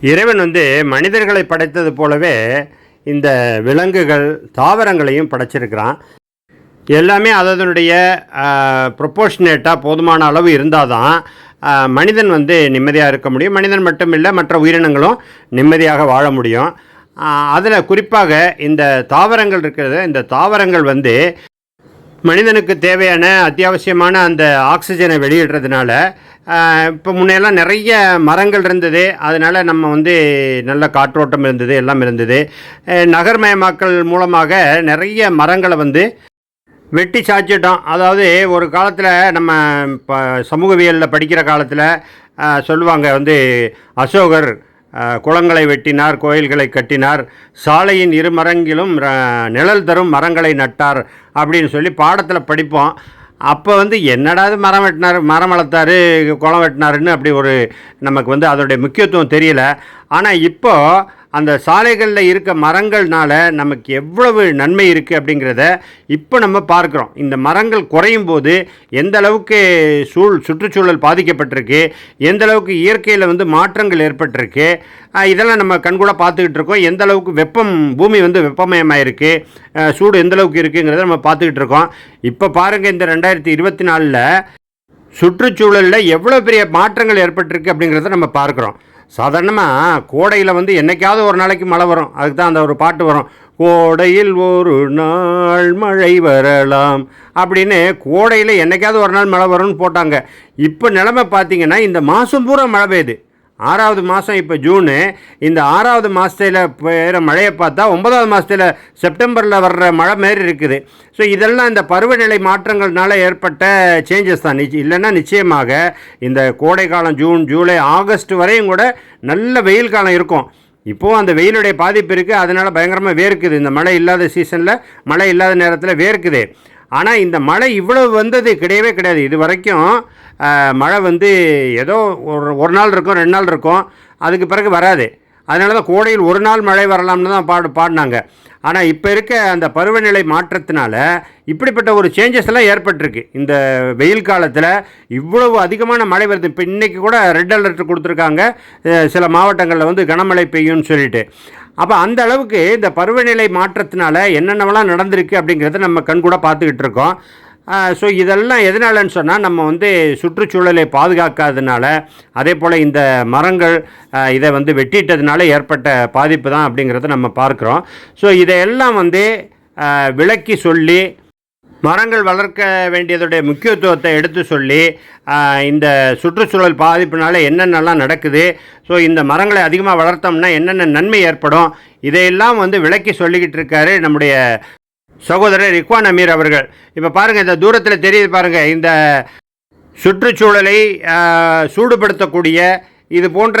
இறைவன் மனிதர்களை படைத்தது போலவே இந்த விலங்குகள் தாவரங்களையும் படைச்சிருக்கிறான். எல்லாமே அதனுடைய ப்ரொப்போர்ஷனேட்டாக போதுமான அளவு இருந்தால் தான் மனிதன் நிம்மதியாக இருக்க முடியும். மனிதன் மட்டும் இல்லை, மற்ற உயிரினங்களும் நிம்மதியாக வாழ முடியும். அதில் குறிப்பாக இந்த தாவரங்கள் இருக்கிறது. இந்த தாவரங்கள் மனிதனுக்கு தேவையான அத்தியாவசியமான அந்த ஆக்சிஜனை வெளியிடுறதுனால இப்போ முன்னையெல்லாம் நிறைய மரங்கள் இருந்தது. அதனால் நம்ம நல்ல காற்றோட்டம் இருந்தது, எல்லாம் இருந்தது. நகர்மயமாக்கல் மூலமாக நிறைய மரங்களை வெட்டி சாய்ச்சிட்டோம். அதாவது ஒரு காலத்தில் நம்ம இப்போ சமூகவியலில் படிக்கிற காலத்தில் சொல்லுவாங்க, அசோகர் குளங்களை வெட்டினார், கோயில்களை கட்டினார், சாலையின் இரு மரங்கிலும் நிழல் தரும் மரங்களை நட்டார் அப்படின்னு சொல்லி பாடத்தில் படிப்போம். அப்போ என்னடாது மரம் வெட்டினார், மரம் வளர்த்தாரு, குளம் வெட்டினாருன்னு அப்படி ஒரு நமக்கு அதோடைய முக்கியத்துவம் தெரியல. ஆனால் இப்போது அந்த சாலைகளில் இருக்க மரங்கள்னால நமக்கு எவ்வளவு நன்மை இருக்குது அப்படிங்கிறத இப்போ நம்ம பார்க்குறோம். இந்த மரங்கள் குறையும் போது எந்த அளவுக்கு சுற்றுச்சூழல் பாதிக்கப்பட்டிருக்கு, எந்த அளவுக்கு இயற்கையில் மாற்றங்கள் ஏற்பட்டிருக்கு, இதெல்லாம் நம்ம கண்கூட பார்த்துக்கிட்டு இருக்கோம். எந்த அளவுக்கு வெப்பம், பூமி வெப்பமயமாக இருக்குது, சூடு எந்த அளவுக்கு இருக்குங்கிறத நம்ம பார்த்துக்கிட்டு இருக்கோம். இப்போ பாருங்கள், இந்த 2024 சுற்றுச்சூழலில் எவ்வளோ பெரிய மாற்றங்கள் ஏற்பட்டிருக்கு அப்படிங்கிறத நம்ம பார்க்குறோம். சாதாரணமாக கோடையில் என்றைக்காவது ஒரு நாளைக்கு மழை வரும். அதுக்கு தான் அந்த ஒரு பாட்டு வரும், கோடையில் ஒரு நாள் மழை வரலாம் அப்படின்னு. கோடையில் என்றைக்காவது ஒரு நாள் மழை வரும்னு போட்டாங்க. இப்போ நிலைமை பார்த்திங்கன்னா இந்த மாதம் பூரா மழை பெய்யுது. 6வது மாதம் இப்போ ஜூனு. இந்த 6வது மாதத்தில் பெய்கிற மழையை பார்த்தா 9வது மாதத்தில் செப்டம்பரில் வர்ற மழை மாரி இருக்குது. ஸோ இதெல்லாம் இந்த பருவநிலை மாற்றங்கள்னால ஏற்பட்ட சேஞ்சஸ் தான். இல்லைன்னா நிச்சயமாக இந்த கோடை காலம் ஜூன், ஜூலை, ஆகஸ்ட் வரையும் கூட நல்ல வெயில் காலம் இருக்கும். இப்போது அந்த வெயிலுடைய பாதிப்பு இருக்குது. அதனால் பயங்கரமாக வேர்க்குது. இந்த மழை இல்லாத சீசனில், மழை இல்லாத நேரத்தில் வேர்க்குது. ஆனால் இந்த மழை இவ்வளவு வந்தது கிடையவே கிடையாது. இது வரைக்கும் மழை ஏதோ ஒரு நாள் இருக்கும், 2 நாள் இருக்கும், அதுக்கு பிறகு வராது. அதனால தான் கோடையில் ஒரு நாள் மழை வரலாம்னு தான் பாடினாங்க. ஆனால் இப்போ இருக்க அந்த பருவநிலை மாற்றத்தினால இப்படிப்பட்ட ஒரு சேஞ்சஸ் எல்லாம் ஏற்பட்டிருக்கு. இந்த வெயில் காலத்தில் இவ்வளவு அதிகமான மழை வருது. இப்போ இன்றைக்கி கூட ரெட் அலர்ட் கொடுத்துருக்காங்க, சில மாவட்டங்களில் கனமழை பெய்யும்னு சொல்லிட்டு. அப்போ அந்த அளவுக்கு இந்த பருவநிலை மாற்றத்தினால என்னென்னவெல்லாம் நடந்திருக்கு அப்படிங்கிறத நம்ம கண்கூட பார்த்துக்கிட்டு இருக்கோம். ஸோ இதெல்லாம் எதனாலன்னு சொன்னால் நம்ம சுற்றுச்சூழலை பாதுகாக்காததுனால, அதே போல் இந்த மரங்கள் இதை வெட்டிட்டதுனால ஏற்பட்ட பாதிப்பு தான் அப்படிங்கிறத நம்ம பார்க்குறோம். ஸோ இதையெல்லாம் விளக்கி சொல்லி, மரங்கள் வளர்க்க வேண்டியதுடைய முக்கியத்துவத்தை எடுத்து சொல்லி, இந்த சுற்றுச்சூழல் பாதிப்புனால என்னென்னலாம் நடக்குது, ஸோ இந்த மரங்களை அதிகமாக வளர்த்தோம்னா என்னென்ன நன்மை ஏற்படும், இதையெல்லாம் விளக்கி சொல்லிக்கிட்டு இருக்காரு நம்முடைய சகோதரர் இக்வான் அமீர் அவர்கள். இப்போ பாருங்கள், இந்த தூரத்தில் தெரியுது பாருங்கள், இந்த சுற்றுச்சூழலை சூடுபடுத்தக்கூடிய இது போன்ற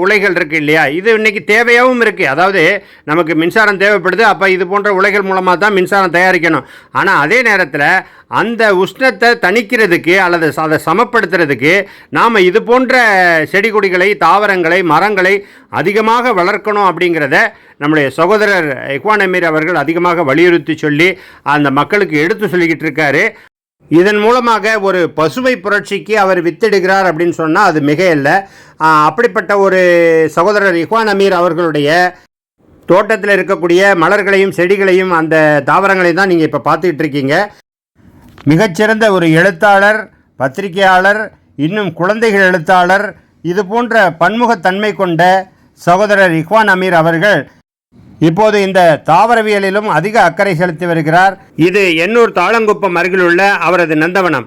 உலைகள் இருக்குது இல்லையா, இது இன்றைக்கி தேவையாகவும் இருக்குது. அதாவது நமக்கு மின்சாரம் தேவைப்படுது, அப்போ இது போன்ற உலைகள் மூலமாக தான் மின்சாரம் தயாரிக்கணும். ஆனால் அதே நேரத்தில் அந்த உஷ்ணத்தை தணிக்கிறதுக்கு அல்லது அதை சமப்படுத்துறதுக்கு நாம் இது போன்ற செடி கொடிகளை, தாவரங்களை, மரங்களை அதிகமாக வளர்க்கணும் அப்படிங்கிறத நம்முடைய சகோதரர் இக்வான் அமீர் அவர்கள் அதிகமாக வலியுறுத்தி சொல்லி அந்த மக்களுக்கு எடுத்து சொல்லிக்கிட்டு இருக்காரு. இதன் மூலமாக ஒரு பசுமை புரட்சிக்கு அவர் வித்திடுகிறார் அப்படின்னு சொன்னால் அது மிக இல்லை. அப்படிப்பட்ட ஒரு சகோதரர் இக்வான் அமீர் அவர்களுடைய தோட்டத்தில் இருக்கக்கூடிய மலர்களையும் செடிகளையும் அந்த தாவரங்களையும் தான் நீங்கள் இப்போ பார்த்துக்கிட்டு இருக்கீங்க. மிகச்சிறந்த ஒரு எழுத்தாளர், பத்திரிகையாளர், இன்னும் குழந்தைகள் எழுத்தாளர், இது போன்ற பன்முகத்தன்மை கொண்ட சகோதரர் இக்வான் அமீர் அவர்கள் இப்போது இந்த தாவரவியலிலும் அதிக அக்கறை செலுத்தி வருகிறார். இது எண்ணூர் தாளங்குப்பம் அருகிலுள்ள அவரது நந்தவனம்.